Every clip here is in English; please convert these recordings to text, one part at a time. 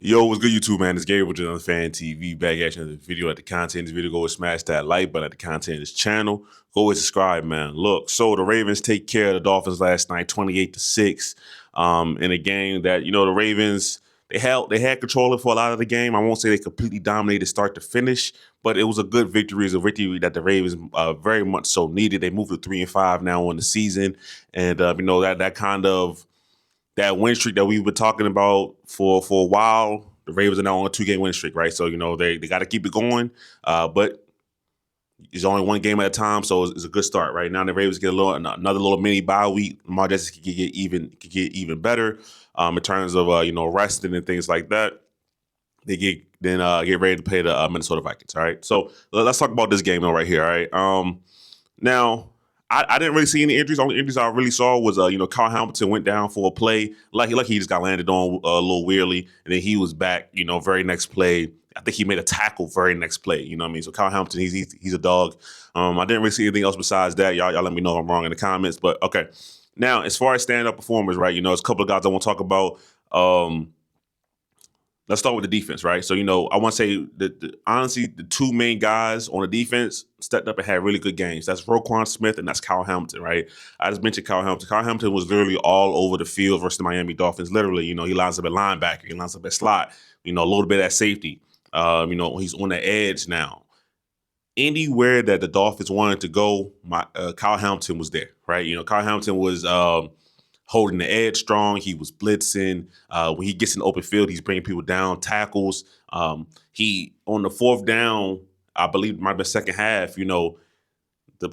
Yo, what's good, YouTube, man? It's Gabriel with another Fan TV back at you. The video at the content. This video, go and smash that like button at the content of this channel. Go and subscribe, man. Look, so the Ravens take care of the Dolphins last night, 28-6, in a game that the Ravens they had control of for a lot of the game. I won't say they completely dominated start to finish, but it was a good victory. It's a victory that the Ravens very much so needed. They moved to 3-5 now on the season, and that kind of that win streak that we've been talking about for a while. The Ravens are now on a 2-game win streak, right? So they got to keep it going, but it's only one game at a time, so it's a good start, right? Now the Ravens get another little mini bye week. Lamar Jackson could get even better in terms of resting and things like that. They get ready to play the Minnesota Vikings. All right, so let's talk about this game right here. All right, now. I didn't really see any injuries. The only injuries I really saw was, Kyle Hamilton went down for a play. Like he just got landed on a little weirdly, and then he was back. Very next play, I think he made a tackle. Very next play, you know what I mean. So Kyle Hamilton, he's a dog. I didn't really see anything else besides that. Y'all let me know if I'm wrong in the comments. But okay, now as far as stand-up performers, right? There's a couple of guys I want to talk about. Let's start with the defense, right? So, I want to say that honestly, the two main guys on the defense stepped up and had really good games. That's Roquan Smith and that's Kyle Hamilton, right? I just mentioned Kyle Hamilton. Kyle Hamilton was literally all over the field versus the Miami Dolphins. Literally, he lines up at linebacker, he lines up at slot, a little bit at safety. He's on the edge now. Anywhere that the Dolphins wanted to go, Kyle Hamilton was there, right? Kyle Hamilton was holding the edge strong. He was blitzing. When he gets in the open field, he's bringing people down, tackles. He, on the fourth down, I believe it might be the second half, for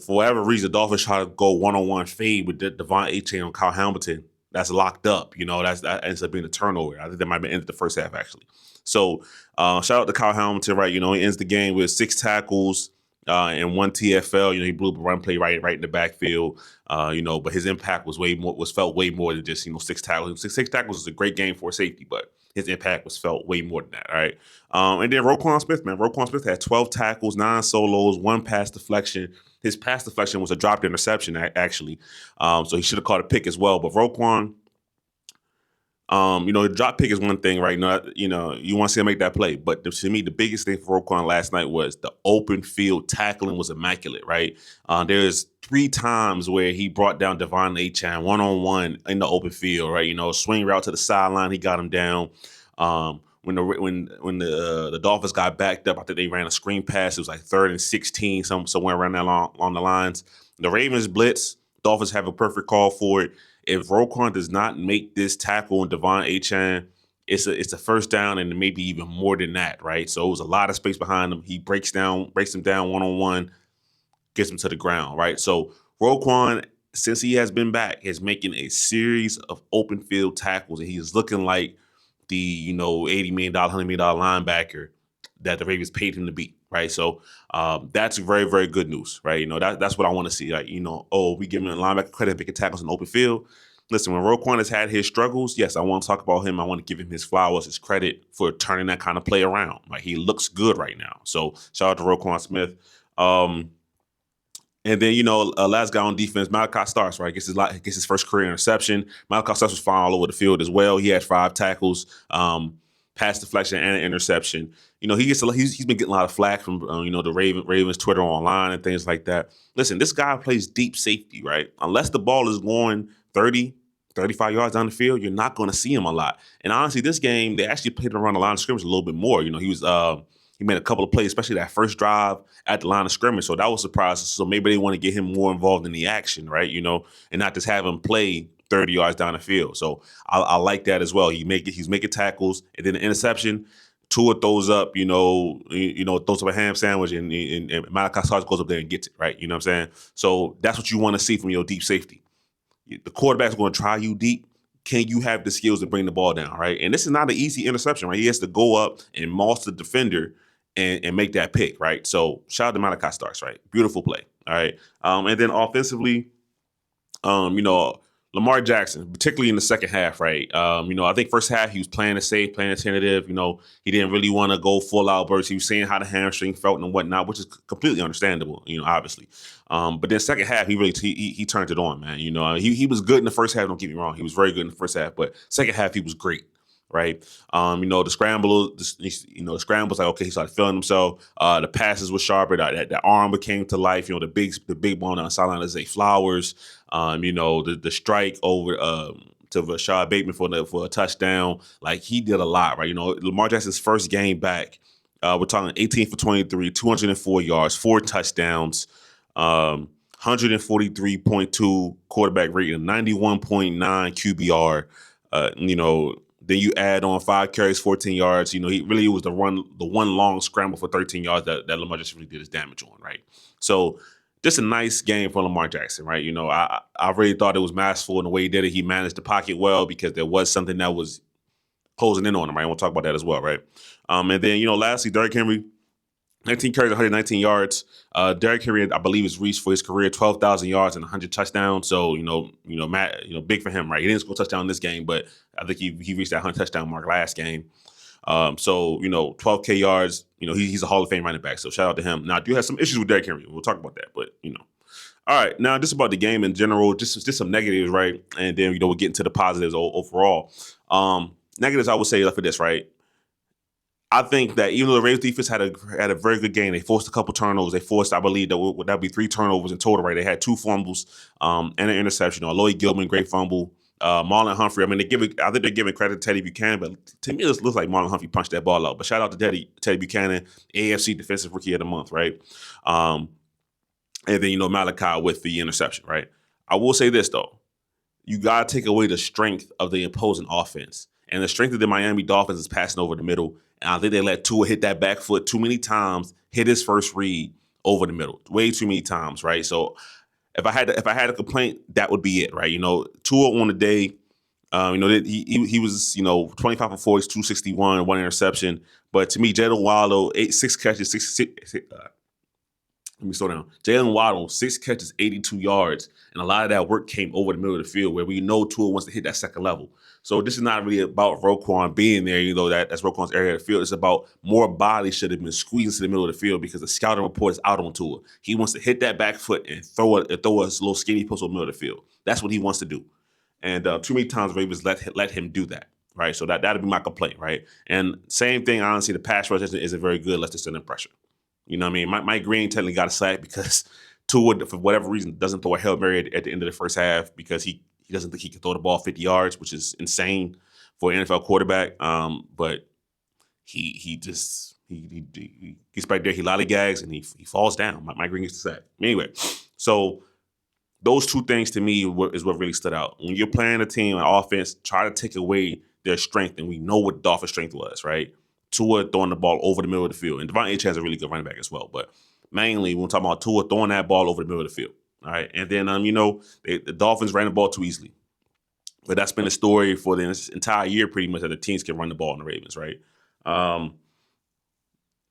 whatever reason, the Dolphins try to go one-on-one fade with Devon Achane on Kyle Hamilton. That's locked up. That ends up being a turnover. I think that might have been ended the first half, actually. So shout out to Kyle Hamilton, right? He ends the game with 6 tackles, and 1 TFL. He blew up a run play right in the backfield. But his impact was felt way more than just 6 tackles. Six tackles is a great game for a safety, but his impact was felt way more than that. All right. And then Roquan Smith, man. Roquan Smith had 12 tackles, 9 solos, 1 pass deflection. His pass deflection was a dropped interception, actually. So he should have caught a pick as well. But Roquan, the drop pick is one thing, right? You want to see him make that play. But to me, the biggest thing for Roquan last night was the open field tackling was immaculate, right? There's 3 times where he brought down Devon Achane one-on-one in the open field, right? Swing route to the sideline, he got him down. When the Dolphins got backed up, I think they ran a screen pass. It was like 3rd and 16, somewhere around that along the lines. The Ravens blitz, Dolphins have a perfect call for it. If Roquan does not make this tackle on Devon Achane, it's a first down and maybe even more than that, right? So it was a lot of space behind him. He breaks him down one-on-one, gets him to the ground, right? So Roquan, since he has been back, is making a series of open field tackles, and he is looking like the $80 million, $100 million linebacker that the Ravens paid him to be, right? So that's very, very good news, right? That's what I want to see. Like, we give him a linebacker credit, making tackles in the open field. Listen, when Roquan has had his struggles, yes, I want to talk about him. I want to give him his flowers, his credit for turning that kind of play around. Like, he looks good right now. So shout out to Roquan Smith. And then, last guy on defense, Malachi Starks, right? Gets his first career interception. Malachi Starks was fine all over the field as well. He had 5 tackles, pass deflection, and an interception. He's been getting a lot of flack from the Ravens Twitter online and things like that. Listen, this guy plays deep safety, right? Unless the ball is going 30, 35 yards down the field, you're not going to see him a lot. And honestly, this game, they actually played around the line of scrimmage a little bit more. He made a couple of plays, especially that first drive at the line of scrimmage. So that was surprising. So maybe they want to get him more involved in the action, right? And not just have him play 30 yards down the field. So I like that as well. He's making tackles, and then the interception, Tua throws up, throws up a ham sandwich, and Malachi Starks goes up there and gets it, right? You know what I'm saying? So that's what you want to see from your deep safety. The quarterback's going to try you deep. Can you have the skills to bring the ball down, right? And this is not an easy interception, right? He has to go up and moss the defender and make that pick, right? So shout out to Malachi Starks, right? Beautiful play, all right? And then offensively, Lamar Jackson, particularly in the second half, right? I think first half he was playing it safe, playing it tentative. He didn't really want to go full out burst. He was saying how the hamstring felt and whatnot, which is completely understandable, obviously. But then second half, he turned it on, man. He was good in the first half. Don't get me wrong, he was very good in the first half. But second half, he was great. right? The scramble, the scrambles like okay, he started feeling himself. The passes were sharper. That arm became to life. The big ball on the sideline is Zay Flowers. The strike over to Rashad Bateman for a touchdown. Like he did a lot, right? Lamar Jackson's first game back. We're talking 18 for 23, 204 yards, 4 touchdowns, 143.2 quarterback rating, 91.9 QBR. Then you add on 5 carries, 14 yards. He really was the one long scramble for 13 yards that Lamar Jackson really did his damage on, right? So just a nice game for Lamar Jackson, right? I really thought it was masterful in the way he did it. He managed the pocket well because there was something that was closing in on him, right? We'll talk about that as well, right? And then, lastly, Derrick Henry, 19 carries, 119 yards. Derrick Henry, I believe, has reached for his career 12,000 yards and 100 touchdowns. So, Matt, big for him, right? He didn't score a touchdown in this game, but I think he reached that 100 touchdown mark last game. 12K yards. He's a Hall of Fame running back. So shout out to him. Now, I do have some issues with Derrick Henry. We'll talk about that, but All right, now just about the game in general, just some negatives, right? And then we'll get into the positives overall. Negatives, I would say for this, right? I think that even though the Ravens defense had a very good game, they forced a couple turnovers. They forced, I believe, that'd be 3 turnovers in total, right? They had 2 fumbles and an interception. Lloyd Gilman, great fumble. Marlon Humphrey. I mean, I think they're giving credit to Teddy Buchanan, but to me, it looks like Marlon Humphrey punched that ball out. But shout out to Teddy Buchanan, AFC Defensive Rookie of the Month, right? And then Malachi with the interception, right? I will say this though, you gotta take away the strength of the opposing offense, and the strength of the Miami Dolphins is passing over the middle. And I think they let Tua hit that back foot too many times, hit his first read over the middle, way too many times, right? So if I had a complaint, that would be it, right? Tua on the day, he was 25 for 40, 261, 1 interception. But to me, Jalen Waddle, 6 catches, let me slow down. Jalen Waddle, 6 catches, 82 yards. And a lot of that work came over the middle of the field where we know Tua wants to hit that second level. So this is not really about Roquan being there, that's Roquan's area of the field. It's about more bodies should have been squeezed to the middle of the field because the scouting report is out on Tua. He wants to hit that back foot and throw a little skinny post over the middle of the field. That's what he wants to do. And too many times Ravens let him do that, right? So that'd be my complaint, right? And same thing, honestly, the pass rush isn't very good unless they're sending pressure. You know what I mean? Mike Green technically got a sack because Tua, for whatever reason, doesn't throw a Hail Mary at the end of the first half because he doesn't think he can throw the ball 50 yards, which is insane for an NFL quarterback. But he gets back there, he lollygags, and he falls down. Mike Green gets the sack. Anyway, so those two things to me is what really stood out. When you're playing a team on offense, try to take away their strength, and we know what the Dolphins' strength was, right? Tua throwing the ball over the middle of the field. And Devon H has a really good running back as well. But mainly, when we're talking about Tua throwing that ball over the middle of the field. All right. And then, the Dolphins ran the ball too easily. But that's been the story for the entire year, pretty much, that the teams can run the ball on the Ravens, right?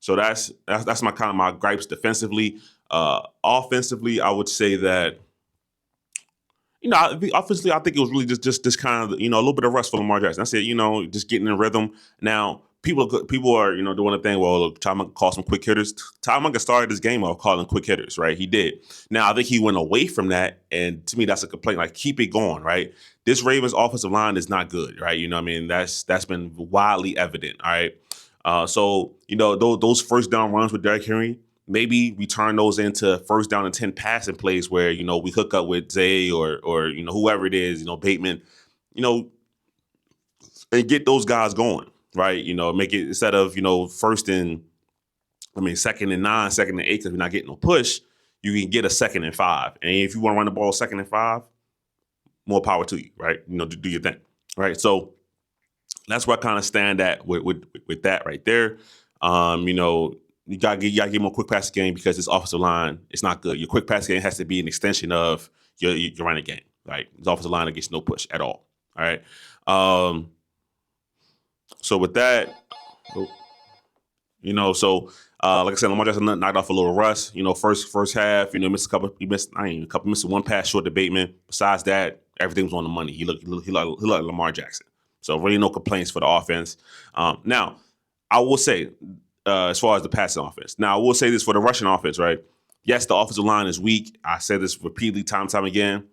So that's my kind of my gripes defensively. Offensively, I would say that, offensively, I think it was really just kind of, a little bit of rust for Lamar Jackson. I said, just getting in rhythm. Now, people are, doing a thing, well, look, Tom call some quick hitters. Tom Munga started this game off calling quick hitters, right? He did. Now, I think he went away from that, and to me, that's a complaint. Like, keep it going, right? This Ravens offensive line is not good, right? That's been widely evident, all right? So, those first down runs with Derrick Henry, maybe we turn those into first down and 10 passing plays where, we hook up with Zay or whoever it is, Bateman, and get those guys going, right? Make it instead of, second and 9, second and 8, because we're not getting no push, you can get a second and 5. And if you want to run the ball second and 5, more power to you, right? Do your thing, right? So that's where I kind of stand at with that right there. You gotta give him a quick passing game because this offensive line is not good. Your quick passing game has to be an extension of your running game. Right? This offensive line gets no push at all. All right. So with that, like I said, Lamar Jackson knocked off a little rust. First half, missed one pass short to Bateman. Besides that, everything was on the money. He looked like Lamar Jackson. So really no complaints for the offense. Now, I will say, as far as the passing offense. Now, I will say this for the rushing offense, right? Yes, the offensive line is weak. I said this repeatedly, time and time again.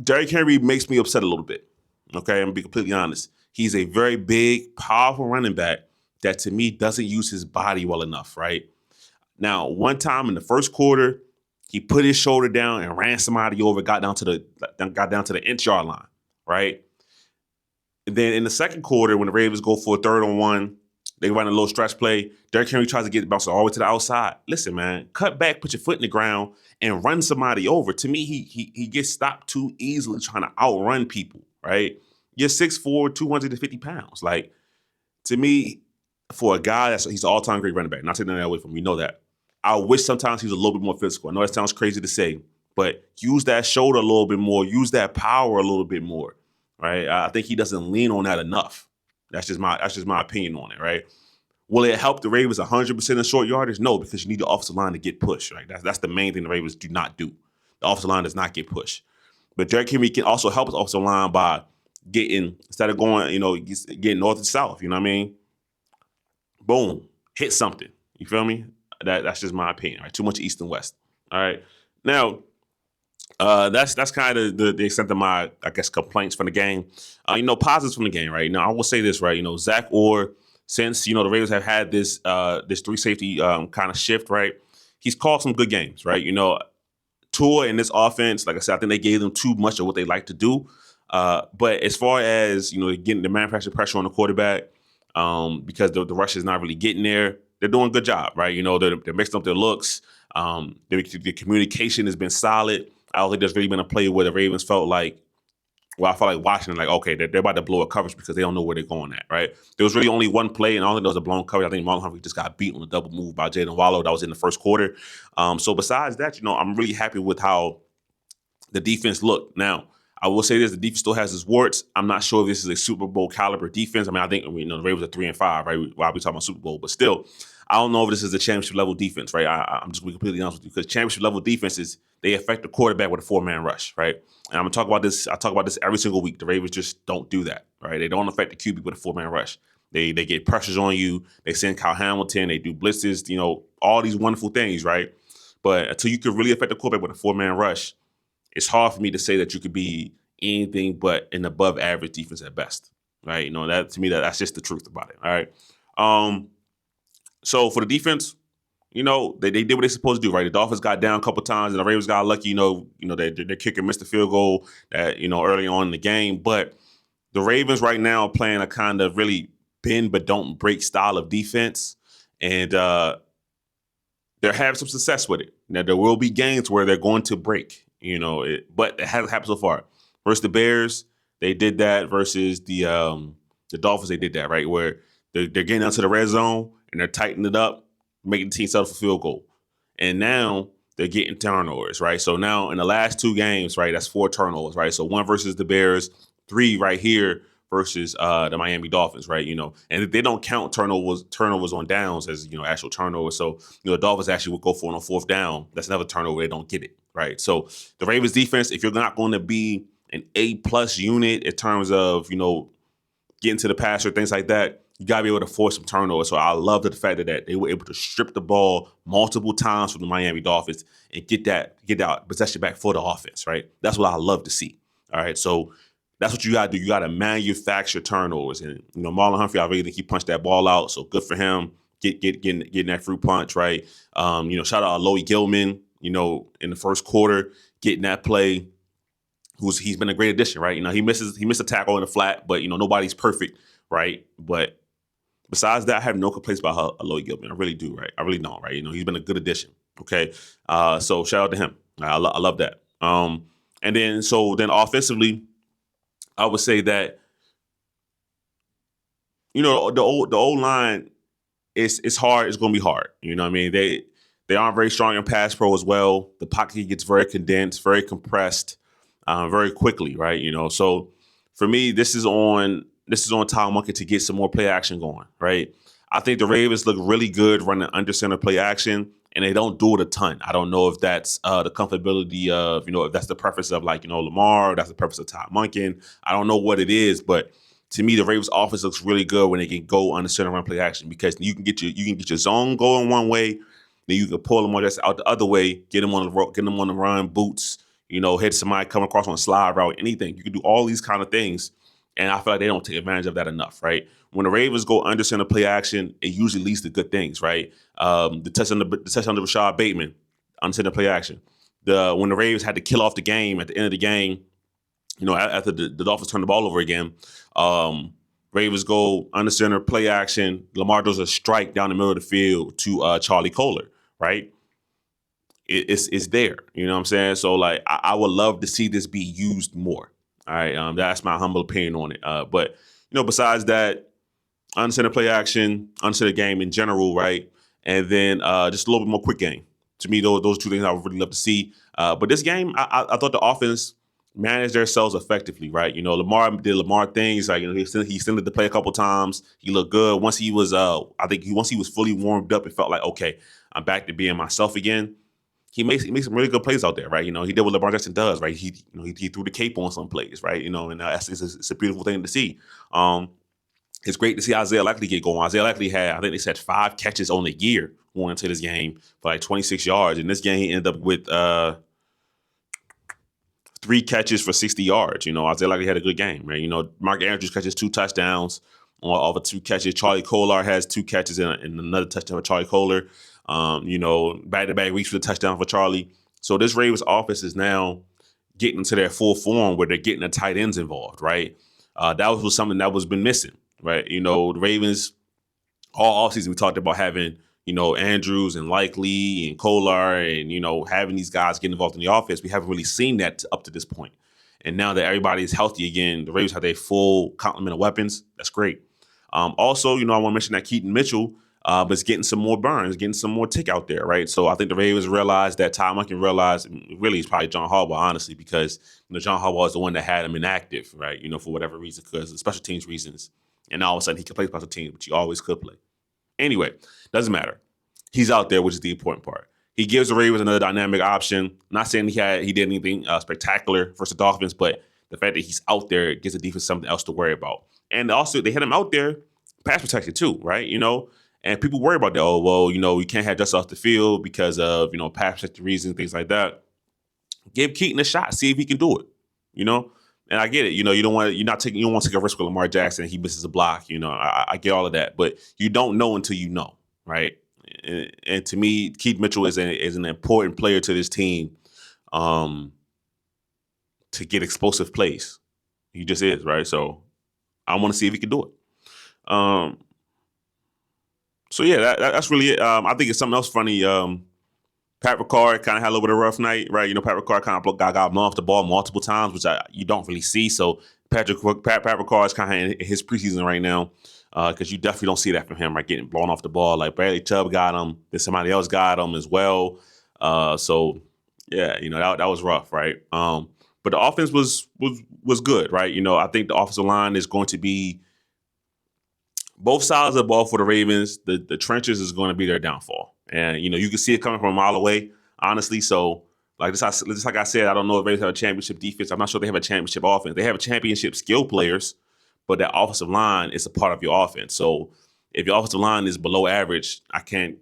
Derrick Henry makes me upset a little bit. Okay, I'm gonna be completely honest. He's a very big, powerful running back that to me doesn't use his body well enough, right? Now, one time in the first quarter, he put his shoulder down and ran somebody over, got down to the inch yard line, right? And then in the second quarter, when the Ravens go for a 3rd and 1, they run a little stretch play. Derrick Henry tries to get the bounce all the way to the outside. Listen, man, cut back, put your foot in the ground, and run somebody over. To me, he gets stopped too easily trying to outrun people, right? You're 6'4", 250 pounds. Like, to me, for a guy he's an all-time great running back, not taking that away from him, we know that. I wish sometimes he was a little bit more physical. I know that sounds crazy to say, but use that shoulder a little bit more, use that power a little bit more, right? I think he doesn't lean on that enough. That's just my opinion on it, right? Will it help the Ravens 100% in short yardage? No, because you need the offensive line to get pushed, right? That's the main thing the Ravens do not do. The offensive line does not get pushed. But Derrick Henry can also help his offensive line by instead of going, getting north and south, you know what I mean? Boom, hit something. You feel me? That's just my opinion, right? Too much east and west. All right. Now, that's kind of the extent of my, I guess, complaints from the game. Positives from the game, right? Now, I will say this, right? Zach Orr, since the Ravens have had this 3 safety kind of shift, right? He's called some good games, right? Tua in this offense, like I said, I think they gave them too much of what they like to do. But as far as getting the manufactured pressure on the quarterback, because the rush is not really getting there, they're doing a good job, right? They're mixing up their looks. The communication has been solid. I don't think there's really been a play where the Ravens felt like, I felt like watching, like, okay, they're about to blow a coverage because they don't know where they're going at, right? There was really only one play, and I don't think there was a blown coverage. I think Marlon Humphrey just got beat on a double move by Jalen Waddle. That was in the first quarter. So besides that, I'm really happy with how the defense looked. Now, I will say this: the defense still has its warts. I'm not sure if this is a Super Bowl caliber defense. I think the Ravens are 3-5, right? While we talking about Super Bowl, but still, I don't know if this is a championship level defense, right? I'm just going to be completely honest with you, because championship level defenses, they affect the quarterback with a 4-man rush, right? And I'm gonna talk about this. I talk about this every single week. The Ravens just don't do that, right? They don't affect the QB with a 4-man rush. They get pressures on you. They send Kyle Hamilton. They do blitzes. All these wonderful things, right? But until you can really affect the quarterback with a 4-man rush, it's hard for me to say that you could be anything but an above average defense at best, right? That to me, that's just the truth about it. All right. So for the defense, they did what they're supposed to do, right? The Dolphins got down a couple times, and the Ravens got lucky. Their kicker missed the field goal that early on in the game. But the Ravens right now are playing a kind of really bend but don't break style of defense, and they're having some success with it. Now there will be games where they're going to break, but it hasn't happened so far. Versus the Bears, they did that. Versus the Dolphins, they did that, right? Where they're getting out to the red zone and they're tightening it up, making the team settle for field goal. And now they're getting turnovers, right? So now in the last 2 games, right, that's 4 turnovers, right? So 1 versus the Bears, 3 right here versus the Miami Dolphins, right? And they don't count turnovers on downs as, actual turnovers. So, the Dolphins actually will go for it on 4th down. That's another turnover. They don't get it, right? So the Ravens defense, if you're not going to be an A+ unit in terms of, getting to the passer, things like that, you got to be able to force some turnovers. So I love the fact that they were able to strip the ball multiple times from the Miami Dolphins and get that possession back for the offense, right? That's what I love to see. All right, so that's what you got to do. You got to manufacture turnovers. And, Marlon Humphrey, I really think he punched that ball out, so good for him getting that fruit punch, right? Shout out to Aloy Gilman, in the first quarter, getting that play. He's been a great addition, right? He missed a tackle in the flat, but nobody's perfect, right? But besides that, I have no complaints about Aloy Gilman. I really do, right? I really don't, right? He's been a good addition. Okay, so shout out to him. I love that. And then offensively, I would say that the old line it's hard. It's going to be hard. You know what I mean? They aren't very strong in pass pro as well. The pocket gets very condensed, very compressed. Very quickly, right? So for me, this is on Tom Monkey to get some more play action going, right? I think the Ravens look really good running under center play action, and they don't do it a ton. I don't know if that's the comfortability of, if that's the preference of Lamar, or that's the preference of Tom Monken. I don't know what it is, but to me, the Ravens offense looks really good when they can go under center run play action, because you can get your zone going one way, then you can pull them on out the other way, get them on the run, boots. Hit somebody come across on a slide route, anything. You can do all these kind of things. And I feel like they don't take advantage of that enough, right? When the Ravens go under center play action, it usually leads to good things, right? The touchdown to Rashad Bateman, under center play action. When the Ravens had to kill off the game at the end of the game, after the Dolphins turned the ball over again, Ravens go under center play action. Lamar does a strike down the middle of the field to Charlie Kohler, right? It's there. You know what I'm saying? So like I would love to see this be used more. All right. That's my humble opinion on it. But besides that, under center play action, under center game in general, right? And then just a little bit more quick game. To me, those two things I would really love to see. But this game, I thought the offense managed themselves effectively, right? Lamar did Lamar things. Like he extended the play a couple times. He looked good. Once he was, once he was fully warmed up, it felt like, okay, I'm back to being myself again. He makes some really good plays out there, right? He did what LeBron Jackson does, right? He threw the cape on some plays, right? And it's a beautiful thing to see. It's great to see Isaiah Likely get going. Isaiah Likely had, I think they said 5 catches on the year going into this game for like 26 yards. In this game, he ended up with 3 catches for 60 yards. Isaiah Likely had a good game, right? Mark Andrews catches 2 touchdowns off of 2 catches. Charlie Kohler has 2 catches and another touchdown for Charlie Kohler. Back-to-back weeks for the touchdown for Charlie. So this Ravens offense is now getting to their full form where they're getting the tight ends involved, right? That was something that was been missing, right? The Ravens, all offseason, we talked about having, Andrews and Likely and Kohler and, having these guys get involved in the offense. We haven't really seen that up to this point. And now that everybody is healthy again, the Ravens have their full complement of weapons. That's great. Also, I want to mention that Keaton Mitchell is getting some more burns, getting some more tick out there, right? So I think the Ravens realized that Todd Monken realized, really, it's probably John Harbaugh, honestly, because John Harbaugh is the one that had him inactive, right? For whatever reason, because of special teams reasons. And all of a sudden, he could play special teams, which he always could play. Anyway, doesn't matter. He's out there, which is the important part. He gives the Ravens another dynamic option. Not saying he did anything spectacular versus the Dolphins, but the fact that he's out there gives the defense something else to worry about. And also, they had him out there pass protection too, right? And people worry about that. Oh, well, we can't have Justin off the field because of, pass protection reasons, things like that. Give Keaton a shot. See if he can do it, And I get it. You don't want to take a risk with Lamar Jackson. He misses a block. I get all of that. But you don't know until you know, right? And to me, Keaton Mitchell is an important player to this team to get explosive plays. He just is, right? So I want to see if he can do it. So yeah, that's really it. I think it's something else funny. Pat Ricard kind of had a little bit of a rough night, right? Pat Ricard kind of got blown off the ball multiple times, which you don't really see. So Pat Ricard is kind of in his preseason right now because you definitely don't see that from him, right? Getting blown off the ball. Like Bradley Chubb got him, then somebody else got him as well. So yeah, that was rough, right? But the offense was good, right? I think the offensive line is going to be both sides of the ball for the Ravens. The trenches is going to be their downfall. And, you can see it coming from a mile away, honestly. So, just like I said, I don't know if the Ravens have a championship defense. I'm not sure they have a championship offense. They have a championship skill players, but that offensive line is a part of your offense. So, if your offensive line is below average, I can't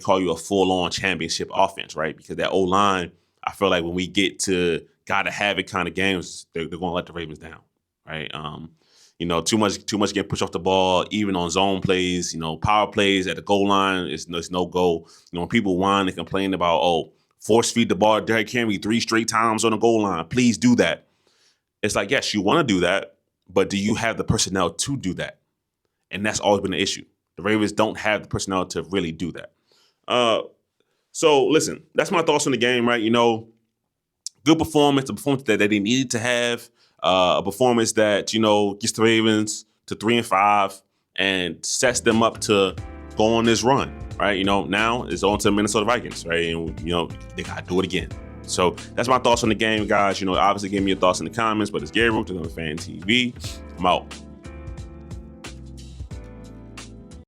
call you a full-on championship offense, right? Because that O-line, I feel like when we get to gotta have it kind of games, they're going to let the Ravens down, right? Too much getting pushed off the ball, even on zone plays, power plays at the goal line, it's no go. When people whine and complain about, force feed the ball to Derrick Henry 3 straight times on the goal line, please do that. It's like, yes, you want to do that, but do you have the personnel to do that? And that's always been an issue. The Ravens don't have the personnel to really do that. So listen, that's my thoughts on the game, right? Good performance, a performance that they needed to have. A performance that, gets the Ravens to 3-5 and sets them up to go on this run, right? Now it's on to the Minnesota Vikings, right? And, they got to do it again. So that's my thoughts on the game, guys. Obviously give me your thoughts in the comments, but it's Gary Root on Fan TV. I'm out.